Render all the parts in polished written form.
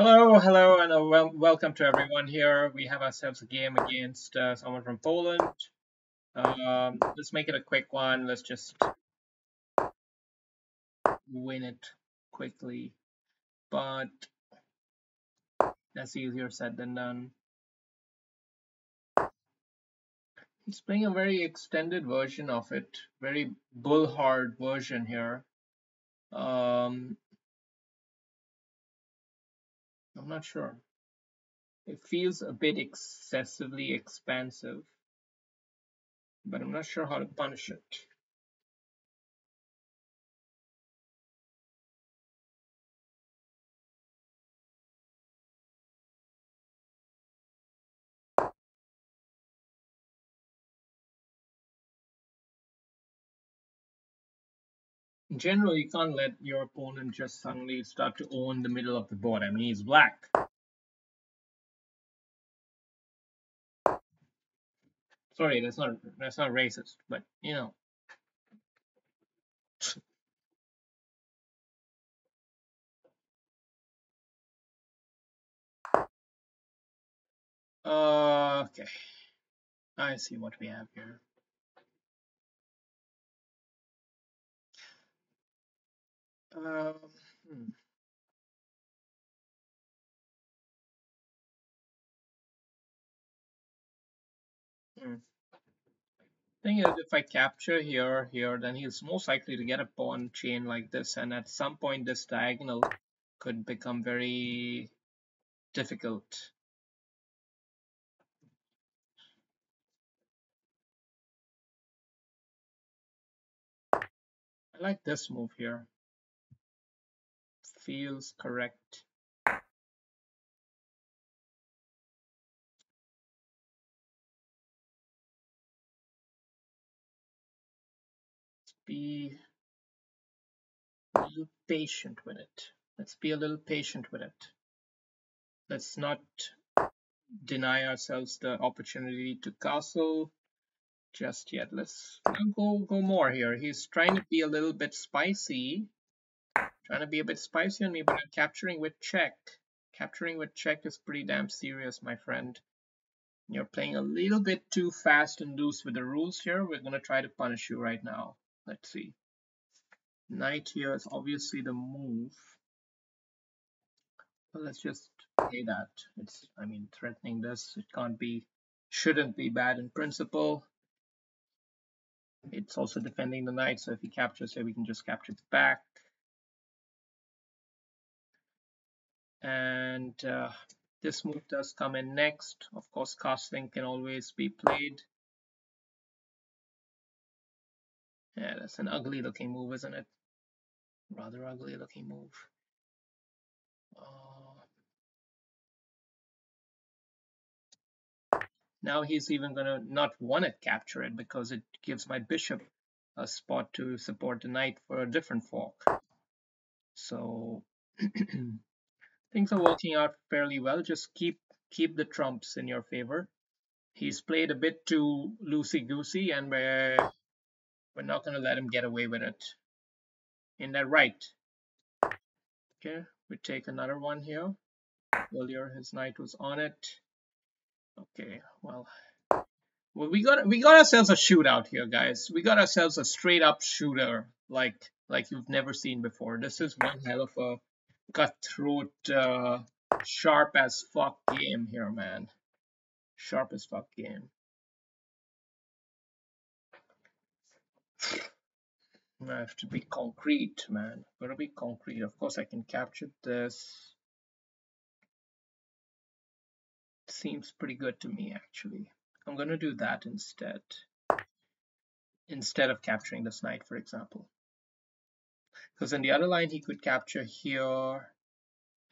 Hello, and welcome to everyone here. We have ourselves a game against someone from Poland. Let's make it a quick one. Let's just win it quickly, but that's easier said than done. He's playing a very extended version of it, very bull-hard version here. I'm not sure. It feels a bit excessively expansive, but I'm not sure how to punish it. In general, you can't let your opponent just suddenly start to own the middle of the board. I mean, he's black. Sorry, that's not racist, but you know. Okay, I see what we have here. Um, hmm. Hmm. Thing is, if I capture here, then he's most likely to get a pawn chain like this, and at some point, this diagonal could become very difficult. I like this move here. Feels correct. Be a little patient with it. Let's be a little patient with it. Let's not deny ourselves the opportunity to castle just yet. Let's go more here. He's trying to be a little bit spicy, trying to be a bit spicy on me, but I'm capturing with check. Capturing with check is pretty damn serious, my friend. You're playing a little bit too fast and loose with the rules here. We're going to try to punish you right now. Let's see. Knight here is obviously the move. Well, let's just play that. I mean, threatening this, it can't be, shouldn't be bad in principle. It's also defending the knight, so if he captures here, we can just capture it back. And this move does come in next. Of course, castling can always be played. Yeah, that's an ugly looking move, isn't it? Rather ugly looking move. Now he's even gonna not want to capture it because it gives my bishop a spot to support the knight for a different fork. So things are working out fairly well. Just keep the trumps in your favor. He's played a bit too loosey-goosey, and we're not going to let him get away with it. In that right. Okay, we take another one here. Earlier his knight was on it. Okay, well we got ourselves a shootout here, guys. We got ourselves a straight up shooter like you've never seen before. This is one hell of a cutthroat, sharp as fuck game here, man. Sharp as fuck game. I have to be concrete, man. Gotta be concrete. Of course, I can capture this. Seems pretty good to me, actually. I'm gonna do that instead of capturing this knight, for example. Because in the other line, he could capture here,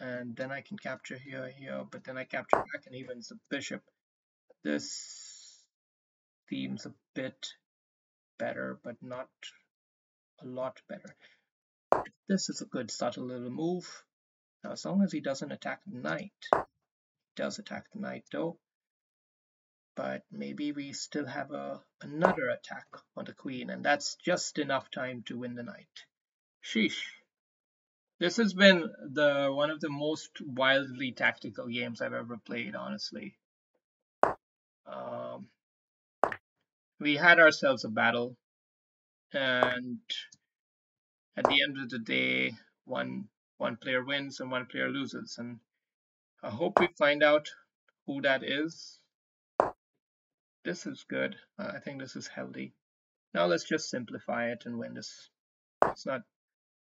and then I can capture here, but then I capture back and he wins the bishop. This seems a bit better, but not a lot better. This is a good subtle little move. Now, as long as he doesn't attack the knight, he does attack the knight though. But maybe we still have another attack on the queen, and that's just enough time to win the knight. Sheesh. This has been the one of the most wildly tactical games I've ever played, honestly. Um, we had ourselves a battle, and at the end of the day, one player wins and one player loses. And I hope we find out who that is. This is good. I think this is healthy. Now let's just simplify it and win this. Let's not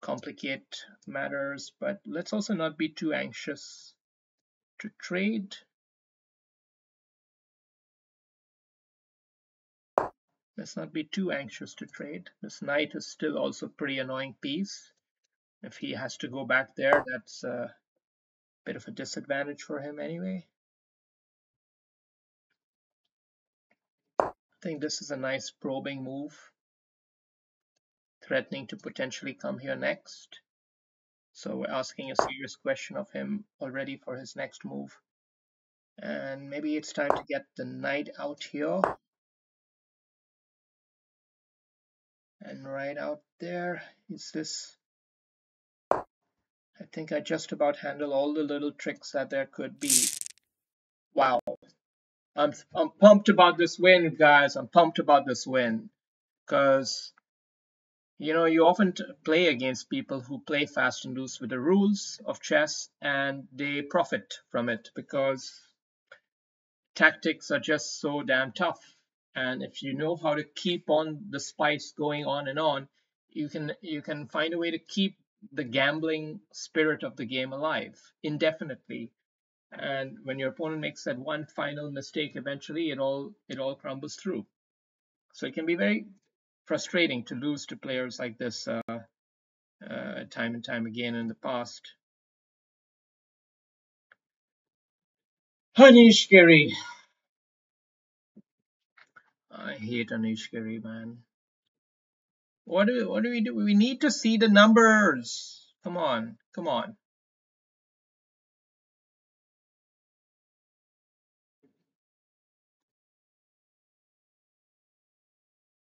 complicate matters, but let's also not be too anxious to trade. Let's not be too anxious to trade. This knight is still also pretty annoying piece. If he has to go back there, that's a bit of a disadvantage for him anyway. I think this is a nice probing move, threatening to potentially come here next. So we're asking a serious question of him already for his next move. And maybe it's time to get the knight out here. And right out there is this. I think I just about handle all the little tricks that there could be. Wow. I'm pumped about this win, guys. I'm pumped about this win. Because, you often play against people who play fast and loose with the rules of chess and they profit from it because tactics are just so damn tough. And if you know how to keep on the spice going on and on, you can find a way to keep the gambling spirit of the game alive indefinitely. And when your opponent makes that one final mistake, eventually it all crumbles through. So it can be very frustrating to lose to players like this time and time again in the past. Anishkiri. I hate Anishkiri, man. What do we do? We need to see the numbers. Come on, come on.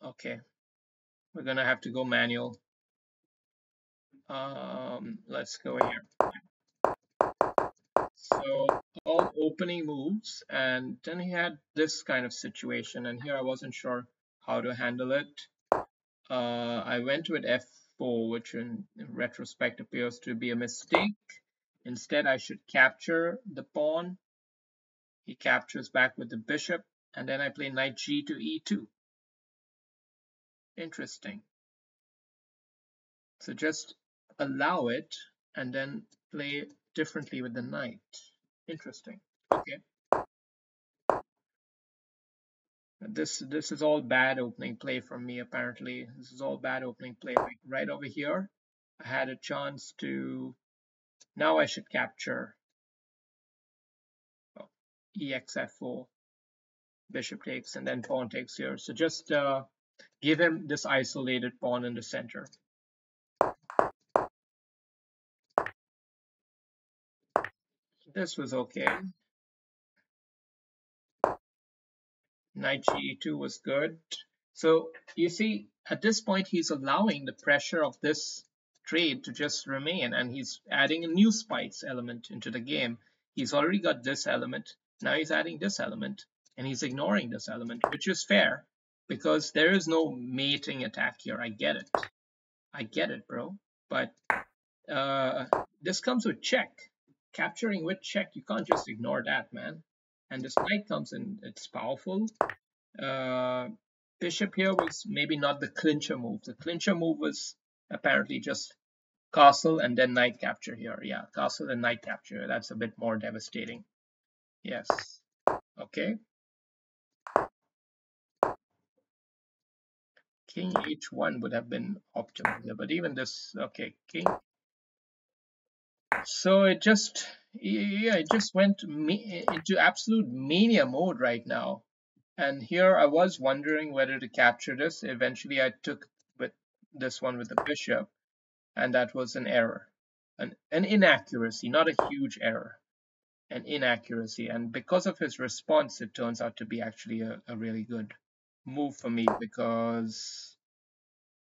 Okay, we're gonna have to go manual. Let's go here. So all opening moves, and then he had this kind of situation, and here I wasn't sure how to handle it. I went with f4, which in retrospect appears to be a mistake. Instead, I should capture the pawn. He captures back with the bishop, and then I play knight g to e2. Interesting. So just allow it and then play differently with the knight. Interesting. Okay. This is all bad opening play from me, apparently. This is all bad opening play. Like right over here, I had a chance to. Now I should capture. Oh, exf4, bishop takes, and then pawn takes here. So just give him this isolated pawn in the center. This was okay. Knight g2 was good. So you see, at this point, he's allowing the pressure of this trade to just remain, and he's adding a new spice element into the game. He's already got this element. Now he's adding this element, and he's ignoring this element, which is fair because there is no mating attack here. I get it. I get it, bro. But this comes with check. Capturing with check, you can't just ignore that, man. And this knight comes in, it's powerful. Uh, Bishop here was maybe not the clincher move. The clincher move was apparently just castle and then knight capture here. Yeah, castle and knight capture. That's a bit more devastating. Yes. Okay. King h1 would have been optimal here, but even this, okay, king. So it just, yeah, it just went into absolute mania mode right now. And here I was wondering whether to capture this. Eventually I took with this one with the bishop, and that was an error, an inaccuracy, not a huge error, an inaccuracy. And because of his response, it turns out to be actually a really good move for me because,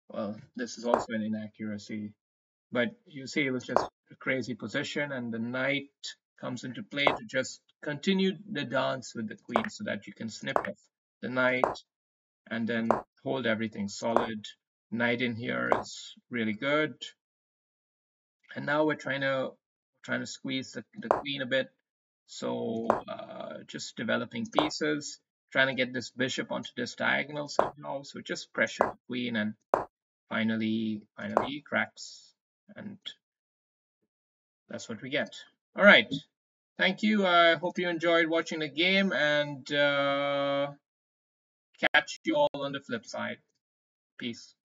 well, this is also an inaccuracy. But you see, it was just a crazy position, and the knight comes into play to just continue the dance with the queen so that you can snip off the knight and then hold everything solid. Knight in here is really good. And now we're trying to squeeze the queen a bit. So just developing pieces, trying to get this bishop onto this diagonal somehow. So just pressure the queen and finally he cracks. And that's what we get. All right. Thank you. I hope you enjoyed watching the game, and catch you all on the flip side. Peace.